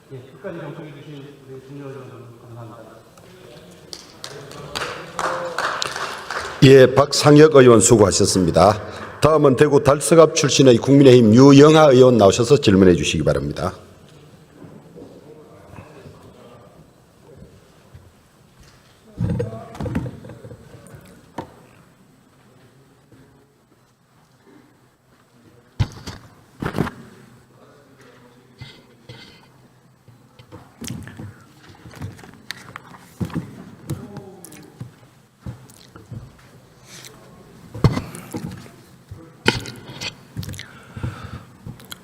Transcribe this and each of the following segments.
예, 끝까지 경청해 주신 우리 김여정 감사합니다. 예, 박상혁 의원 수고하셨습니다. 다음은 대구 달서갑 출신의 국민의힘 유영하 의원 나오셔서 질문해 주시기 바랍니다.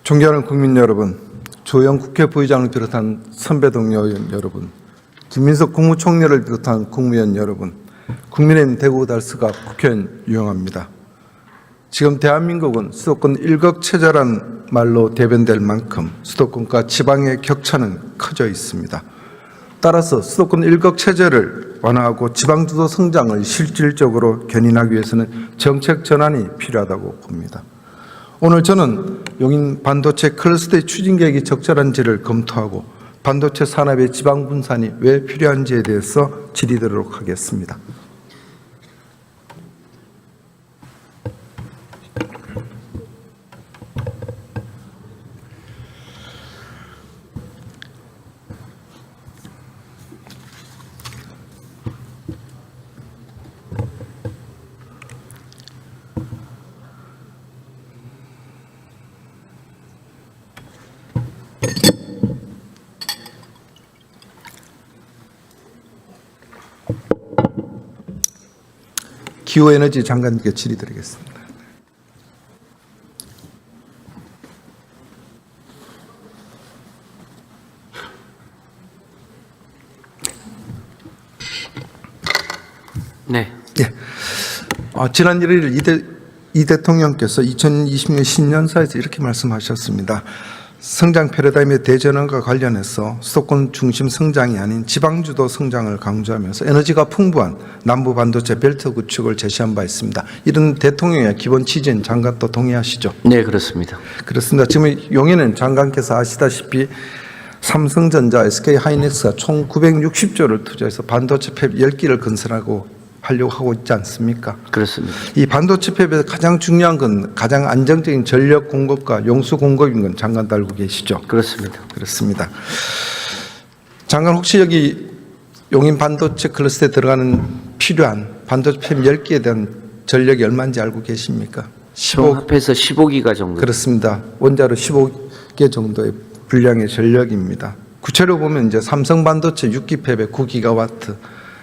존경하는 국민 여러분, 조영 국회 부의장을 비롯한 선배 동료 의원 여러분, 김민석 국무총리를 비롯한 국무위원 여러분, 국민의힘 대구 달서갑 국회의원 유영하입니다. 지금 대한민국은 수도권 일극체제란 말로 대변될 만큼 수도권과 지방의 격차는 커져 있습니다. 따라서 수도권 일극체제를 완화하고 지방주도 성장을 실질적으로 견인하기 위해서는 정책 전환이 필요하다고 봅니다. 오늘 저는 용인 반도체 클러스터의 추진 계획이 적절한지를 검토하고 반도체 산업의 지방 분산이 왜 필요한지에 대해서 질의드리도록 하겠습니다. 기후에너지 장관님께 질의드리겠습니다. 네. 예. 지난 1일 이 대통령께서 2020년 신년사에서 이렇게 말씀하셨습니다. 성장 패러다임의 대전환과 관련해서 수도권 중심 성장이 아닌 지방주도 성장을 강조하면서 에너지가 풍부한 남부 반도체 벨트 구축을 제시한 바 있습니다. 이런 대통령의 기본 취지는 장관도 동의하시죠? 네, 그렇습니다. 그렇습니다. 지금 용인은 장관께서 아시다시피 삼성전자, SK하이닉스가 총 960조를 투자해서 반도체 팹 10기를 건설하고 하려고 하고 있지 않습니까? 그렇습니다. 이 반도체 팹에서 가장 중요한 건 가장 안정적인 전력 공급과 용수 공급인 건 장관도 알고 계시죠? 그렇습니다. 그렇습니다. 장관 혹시 여기 용인 반도체 클러스터에 들어가는 필요한 반도체 팹 10기에 대한 전력이 얼마인지 알고 계십니까? 총 합해서 15기가 정도. 그렇습니다. 원자로 15개 정도의 분량의 전력입니다. 구체로 보면 이제 삼성 반도체 6기 팹에 9기가와트,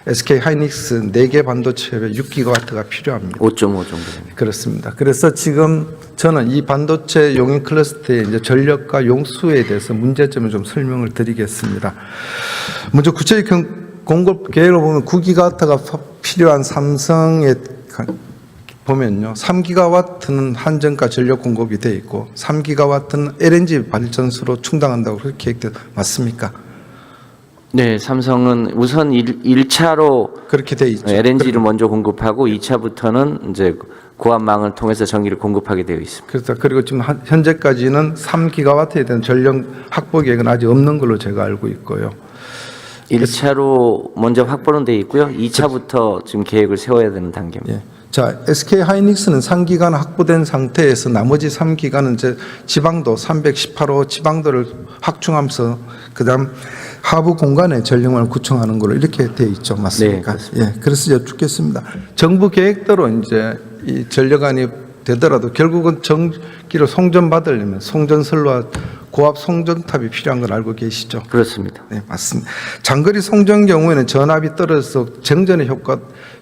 SK 하이닉스 4개 반도체 팹에 6기가와트가 필요합니다. 5.5 정도. 그렇습니다. 그래서 지금 저는 이 반도체 용인 클러스터의 이제 전력과 용수에 대해서 문제점을 좀 설명을 드리겠습니다. 먼저 구체적 공급 계획을 보면 9기가와트가 필요한 삼성에 보면요, 3기가와트는 한전가 전력 공급이 되어 있고 3기가와트는 LNG 발전소로 충당한다고 그렇게 계획돼 맞습니까? 네, 삼성은 우선 1차로 그렇게 돼 있죠. LNG를 먼저 공급하고 2차부터는 이제 고압망을 통해서 전기를 공급하게 되어 있습니다. 그래서 그리고 지금 현재까지는 3기가와트에 대한 전력 확보 계획은 아직 없는 걸로 제가 알고 있고요. 1차로 먼저 확보는 되어 있고요. 2차부터 지금 계획을 세워야 되는 단계입니다. 예. 자, SK 하이닉스는 3기가는 확보된 상태에서 나머지 3기가는 이제 지방도 318호 지방도를 확충하면서 그다음 하부 공간에 전력망을 구축하는 걸로 이렇게 되어 있죠. 맞습니까? 네, 예. 그래서 여쭙겠습니다. 정부 계획대로 이제 이 전력안이 되더라도 결국은 전기를 송전받으려면 송전선로와 고압 송전탑이 필요한 걸 알고 계시죠? 그렇습니다. 네, 맞습니다. 장거리 송전 경우에는 전압이 떨어져서 정전의 효과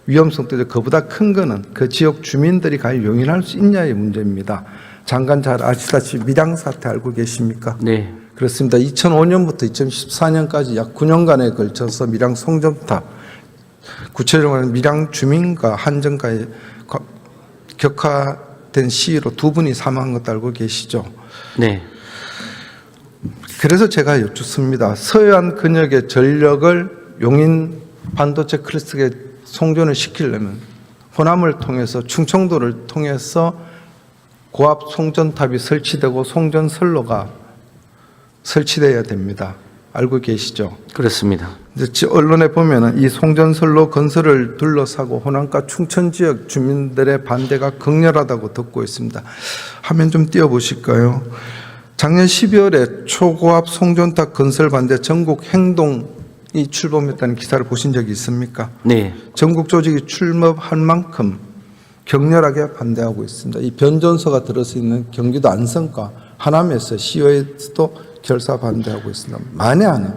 위험성도 그보다 큰 거는 그 지역 주민들이 과연 용인할 수 있냐의 문제입니다. 장관 잘 아시다시피 밀양 사태 알고 계십니까? 네. 그렇습니다. 2005년부터 2014년까지 약 9년간에 걸쳐서 밀양 송전탑, 구체적으로 말하면 밀양 주민과 한전과의 격화된 시위로 2분이 사망한 것도 알고 계시죠? 네. 그래서 제가 여쭙습니다. 서해안 근역의 전력을 용인 반도체 클러스터에 송전을 시키려면 호남을 통해서 충청도를 통해서 고압 송전탑이 설치되고 송전선로가 설치되어야 됩니다. 알고 계시죠? 그렇습니다. 이제 언론에 보면은 이 송전선로 건설을 둘러싸고 호남과 충청 지역 주민들의 반대가 극렬하다고 듣고 있습니다. 화면 좀 띄워보실까요? 작년 12월에 초고압 송전탑 건설 반대 전국 행동이 출범했다는 기사를 보신 적이 있습니까? 네. 전국 조직이 출범할 만큼 격렬하게 반대하고 있습니다. 이 변전소가 들어서 있는 경기도 안성과 하남에서 시의회에서도 결사 반대하고 있습니다. 만에 하나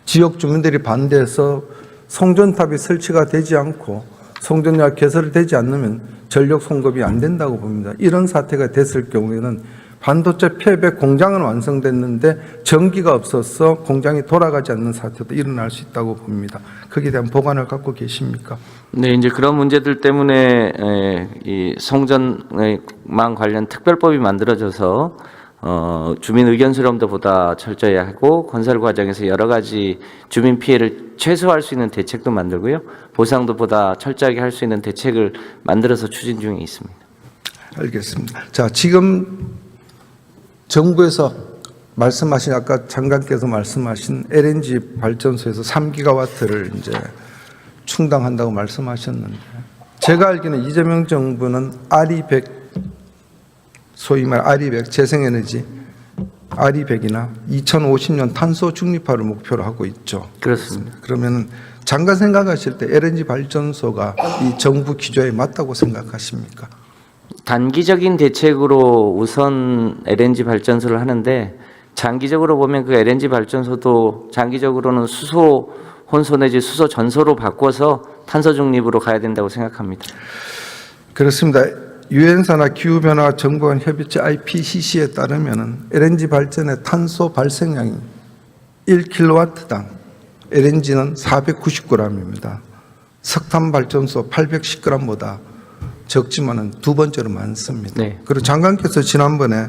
지역 주민들이 반대해서 송전탑이 설치가 되지 않고 송전역 개설이 되지 않으면 전력 송급이 안 된다고 봅니다. 이런 사태가 됐을 경우에는 반도체 폐백 공장은 완성됐는데 전기가 없어서 공장이 돌아가지 않는 사태도 일어날 수 있다고 봅니다. 거기에 대한 보관을 갖고 계십니까? 네, 이제 그런 문제들 때문에 이 송전망 관련 특별법이 만들어져서 주민 의견 수렴도 보다 철저히 하고 건설 과정에서 여러 가지 주민 피해를 최소화할 수 있는 대책도 만들고요. 보상도 보다 철저하게 할 수 있는 대책을 만들어서 추진 중에 있습니다. 알겠습니다. 자, 지금 정부에서 말씀하신 아까 장관께서 말씀하신 LNG 발전소에서 3기가와트를 이제 충당한다고 말씀하셨는데 제가 알기로는 이재명 정부는 RE100 소위 말 RE100 재생에너지 RE100이나 2050년 탄소 중립화를 목표로 하고 있죠. 그렇습니다. 그러면 장관 생각하실 때 LNG 발전소가 이 정부 기조에 맞다고 생각하십니까? 단기적인 대책으로 우선 LNG 발전소를 하는데 장기적으로 보면 그 LNG 발전소도 장기적으로는 수소 혼소 내지 수소 전소로 바꿔서 탄소 중립으로 가야 된다고 생각합니다. 그렇습니다. 유엔사나 기후변화 정부간 협의체 IPCC에 따르면 LNG 발전의 탄소 발생량이 1kW당 LNG는 490g입니다. 석탄 발전소 810g보다 적지만은 두 번째로 많습니다. 네. 그리고 장관께서 지난번에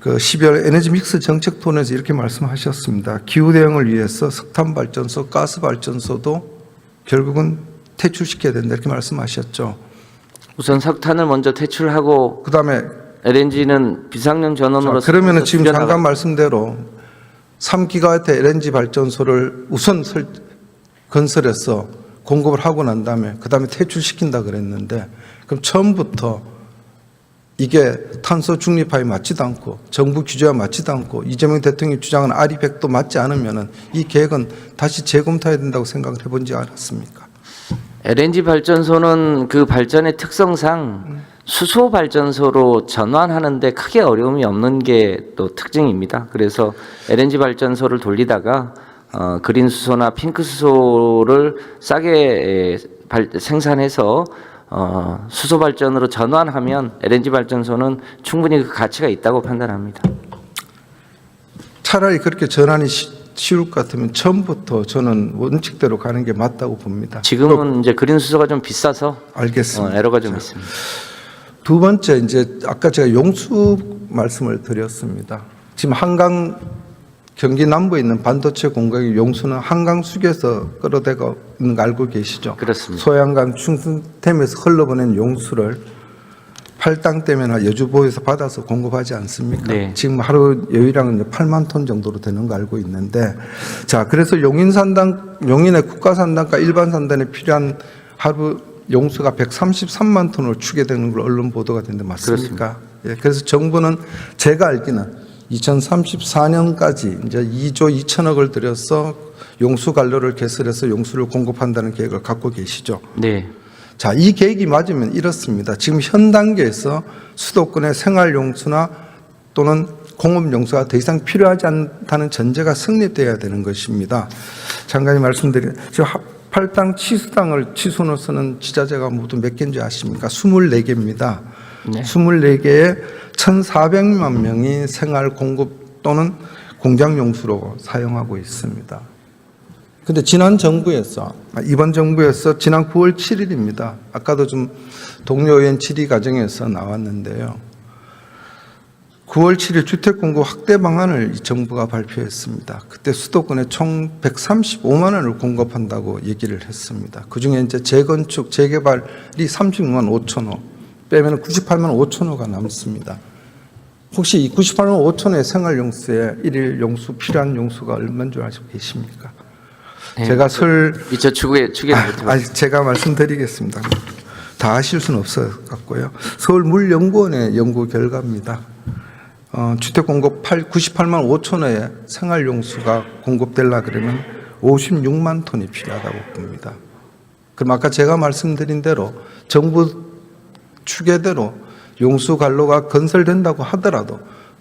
그 12월 에너지 믹스 정책 토론에서 이렇게 말씀하셨습니다. 기후 대응을 위해서 석탄 발전소, 가스 발전소도 결국은 퇴출시켜야 된다 이렇게 말씀하셨죠. 우선 석탄을 먼저 퇴출하고 그다음에 LNG는 비상용 전원으로 그러면은 지금 줄여나가- 장관 말씀대로 3기가와트 LNG 발전소를 우선 건설해서 공급을 하고 난 다음에 그다음에 퇴출시킨다 그랬는데 그럼 처음부터 이게 탄소 중립화에 맞지도 않고 정부 규제와 맞지도 않고 이재명 대통령이 주장하는 RE100도 맞지 않으면은 이 계획은 다시 재검토해야 된다고 생각을 해본 지 않았습니까? LNG 발전소는 그 발전의 특성상 수소 발전소로 전환하는데 크게 어려움이 없는 게 또 특징입니다. 그래서 LNG 발전소를 돌리다가 그린 수소나 핑크 수소를 싸게 생산해서 수소 발전으로 전환하면 LNG 발전소는 충분히 그 가치가 있다고 판단합니다. 차라리 그렇게 전환이 쉬울 것 같으면 처음부터 저는 원칙대로 가는 게 맞다고 봅니다. 지금은 이제 그린 수소가 좀 비싸서 알겠습니다. 에러가 좀 있습니다. 두 번째 이제 아까 제가 용수 말씀을 드렸습니다. 지금 한강 경기 남부에 있는 반도체 공장의 용수는 한강 수교에서 끌어대고 있는 거 알고 계시죠? 그렇습니다. 소양강 충순댐에서 흘러보낸 용수를 팔당댐이나 여주보에서 받아서 공급하지 않습니까? 네. 지금 하루 여유량은 8만 톤 정도로 되는 거 알고 있는데, 자 그래서 용인의 국가산단과 일반산단에 필요한 하루 용수가 133만 톤으로 추계되는 걸 언론 보도가 됐는데 맞습니까? 예, 그래서 정부는 제가 알기는 2034년까지 이제 2조 2천억을 들여서 용수 관로를 개설해서 용수를 공급한다는 계획을 갖고 계시죠. 네. 자, 이 계획이 맞으면 이렇습니다. 지금 현 단계에서 수도권의 생활용수나 또는 공업용수가 더 이상 필요하지 않다는 전제가 성립돼야 되는 것입니다. 장관님 말씀드린 지금 팔당 치수당을 치수로 쓰는 지자체가 모두 몇 개인지 아십니까? 24개입니다. 네. 24개에 1,400만 명이 생활 공급 또는 공장 용수로 사용하고 있습니다. 근데 지난 정부에서 이번 정부에서 지난 9월 7일입니다. 아까도 좀 동료 의원 질의 과정에서 나왔는데요. 9월 7일 주택 공급 확대 방안을 이 정부가 발표했습니다. 그때 수도권에 총 135만 원을 공급한다고 얘기를 했습니다. 그중에 이제 재건축, 재개발이 36만 5천 호, 빼면 98만 5천 호가 남습니다. 혹시 이 98만 5천의 생활용수에 일일 용수 필요한 용수가 얼마인 줄 알고 계십니까? 네. 제가 미처 추계 못해요. 제가 말씀드리겠습니다. 다 아실 수는 없을 것 같고요. 서울물연구원의 연구 결과입니다. 주택 공급 98만 5천 호의 생활용수가 공급되려 그러면 56만 톤이 필요하다고 봅니다. 그럼 아까 제가 말씀드린 대로 정부 추계대로 용수 관로가 건설된다고 하더라도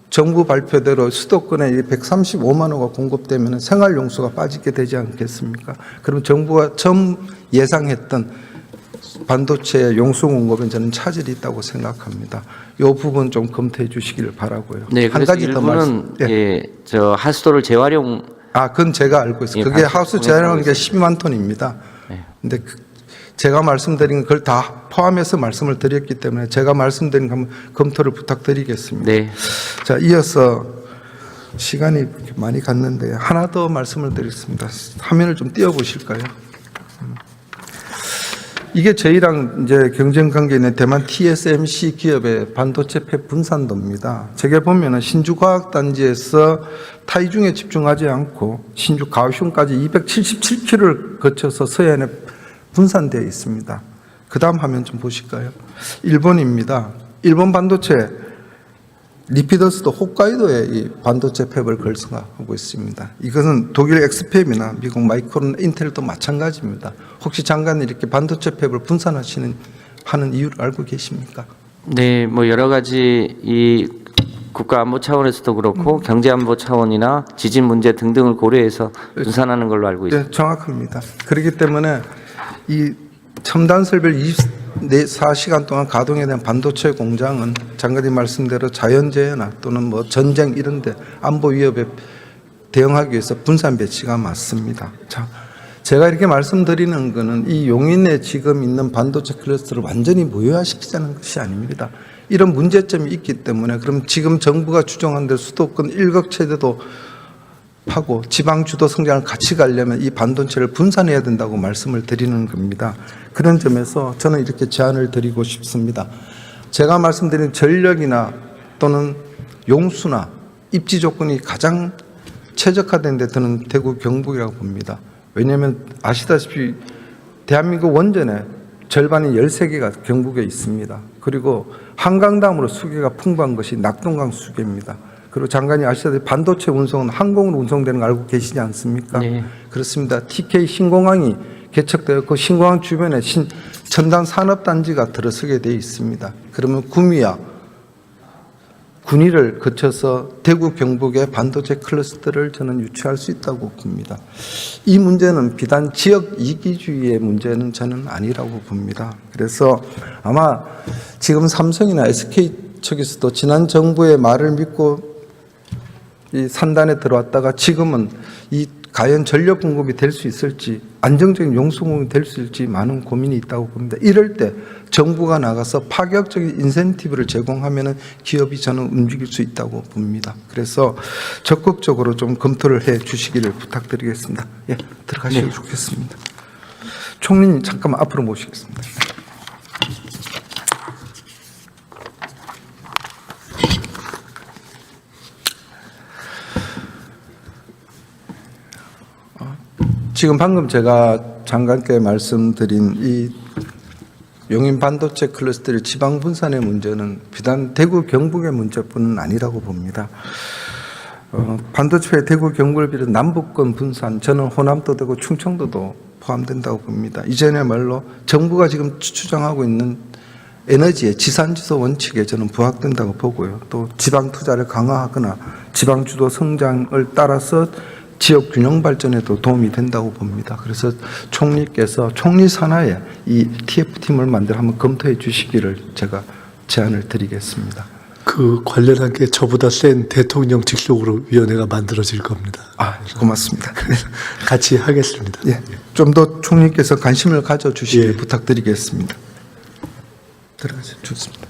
정부 발표대로 수도권에 135만 호가 공급되면 생활용수가 빠지게 되지 않겠습니까? 그럼 정부가 처음 예상했던 반도체 용수 공급은 저는 차질이 있다고 생각합니다. 이 부분 좀 검토해 주시기를 바라고요. 네, 한 그래서 가지 더 일부는 말씀. 예, 저 하수도를 재활용. 그건 제가 알고 있어요. 예, 그게 방송 하우스 재활용한 게 통해서 12만 톤입니다. 네. 근데 제가 말씀드린 걸 다 포함해서 말씀을 드렸기 때문에 제가 말씀드린 거 한번 검토를 부탁드리겠습니다. 네. 자, 이어서 시간이 많이 갔는데 하나 더 말씀을 드리겠습니다. 화면을 좀 띄워보실까요? 이게 저희랑 이제 경쟁 관계에 있는 대만 TSMC 기업의 반도체 팹 분산도입니다. 저게 보면은 신주과학단지에서 타이중에 집중하지 않고 신주 가오슝까지 277km를 거쳐서 서해안에 분산되어 있습니다. 그 다음 화면 좀 보실까요? 일본입니다. 일본 반도체 리피더스도 홋카이도에 이 반도체 팹을 걸성하고 있습니다. 이것은 독일 엑스팹이나 미국 마이크론, 인텔도 마찬가지입니다. 혹시 장관이 이렇게 반도체 팹을 하는 이유를 알고 계십니까? 네, 뭐 여러 가지 이 국가안보 차원에서도 그렇고 경제안보 차원이나 지진 문제 등등을 고려해서 분산하는 걸로 알고 있습니다. 네, 정확합니다. 그렇기 때문에 이 첨단 설비를 24시간 동안 가동에 대한 반도체 공장은 장관님 말씀대로 자연재해나 또는 뭐 전쟁 이런 데 안보 위협에 대응하기 위해서 분산 배치가 맞습니다. 자, 제가 이렇게 말씀드리는 것은 이 용인에 지금 있는 반도체 클러스터를 완전히 무효화시키자는 것이 아닙니다. 이런 문제점이 있기 때문에 그럼 지금 정부가 추정한 대로 수도권 일각체제도 하고 지방 주도 성장을 같이 가려면 이 반도체를 분산해야 된다고 말씀을 드리는 겁니다. 그런 점에서 저는 이렇게 제안을 드리고 싶습니다. 제가 말씀드린 전력이나 또는 용수나 입지 조건이 가장 최적화된 데 저는 대구 경북이라고 봅니다. 왜냐하면 아시다시피 대한민국 원전의 절반이 13개가 경북에 있습니다. 그리고 한강 다음으로 수계가 풍부한 것이 낙동강 수계입니다. 그리고 장관이 아시다시피 반도체 운송은 항공으로 운송되는 거 알고 계시지 않습니까? 네. 그렇습니다. TK 신공항이 개척되었고 신공항 주변에 첨단 산업단지가 들어서게 되어 있습니다. 그러면 구미와 군위를 거쳐서 대구 경북의 반도체 클러스터를 저는 유치할 수 있다고 봅니다. 이 문제는 비단 지역 이기주의의 문제는 저는 아니라고 봅니다. 그래서 아마 지금 삼성이나 SK 측에서도 지난 정부의 말을 믿고 이 산단에 들어왔다가 지금은 이 과연 전력 공급이 될 수 있을지 안정적인 용수 공급이 될 수 있을지 많은 고민이 있다고 봅니다. 이럴 때 정부가 나가서 파격적인 인센티브를 제공하면 기업이 저는 움직일 수 있다고 봅니다. 그래서 적극적으로 좀 검토를 해 주시기를 부탁드리겠습니다. 예, 들어가시면 좋겠습니다. 총리님 잠깐만 앞으로 모시겠습니다. 지금 방금 제가 장관께 말씀드린 이 용인 반도체 클러스터의 지방 분산의 문제는 비단 대구 경북의 문제뿐은 아니라고 봅니다. 반도체의 대구 경북을 비롯한 남북권 분산, 저는 호남도 되고 충청도도 포함된다고 봅니다. 이전에말로 정부가 지금 추정하고 있는 에너지의 지산지소 원칙에 저는 부합된다고 보고요. 또 지방 투자를 강화하거나 지방 주도 성장을 따라서 지역 균형 발전에도 도움이 된다고 봅니다. 그래서 총리께서 총리 산하에 이 TF팀을 만들어 한번 검토해 주시기를 제가 제안을 드리겠습니다. 그 관련한 게 저보다 센 대통령 직속으로 위원회가 만들어질 겁니다. 고맙습니다. 같이 하겠습니다. 예, 좀 더 총리께서 관심을 가져주시길 예. 부탁드리겠습니다. 들어가세요. 좋습니다.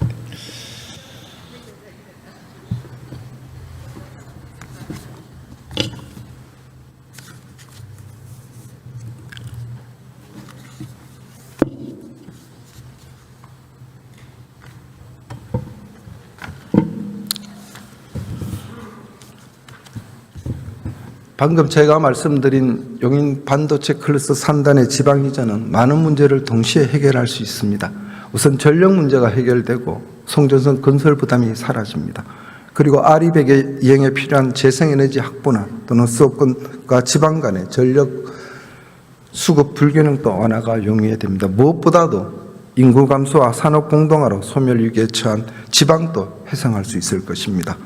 방금 제가 말씀드린 용인 반도체 클러스터 3단의 지방 이전은 많은 문제를 동시에 해결할 수 있습니다. 우선 전력 문제가 해결되고 송전선 건설 부담이 사라집니다. 그리고 아리백의 이행에 필요한 재생에너지 확보나 또는 수도권과 지방 간의 전력 수급 불균형도 완화가 용이해야 됩니다. 무엇보다도 인구 감소와 산업 공동화로 소멸 위기에 처한 지방도 해상할 수 있을 것입니다.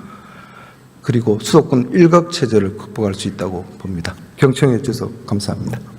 그리고 수도권 일각 체제를 극복할 수 있다고 봅니다. 경청해 주셔서 감사합니다.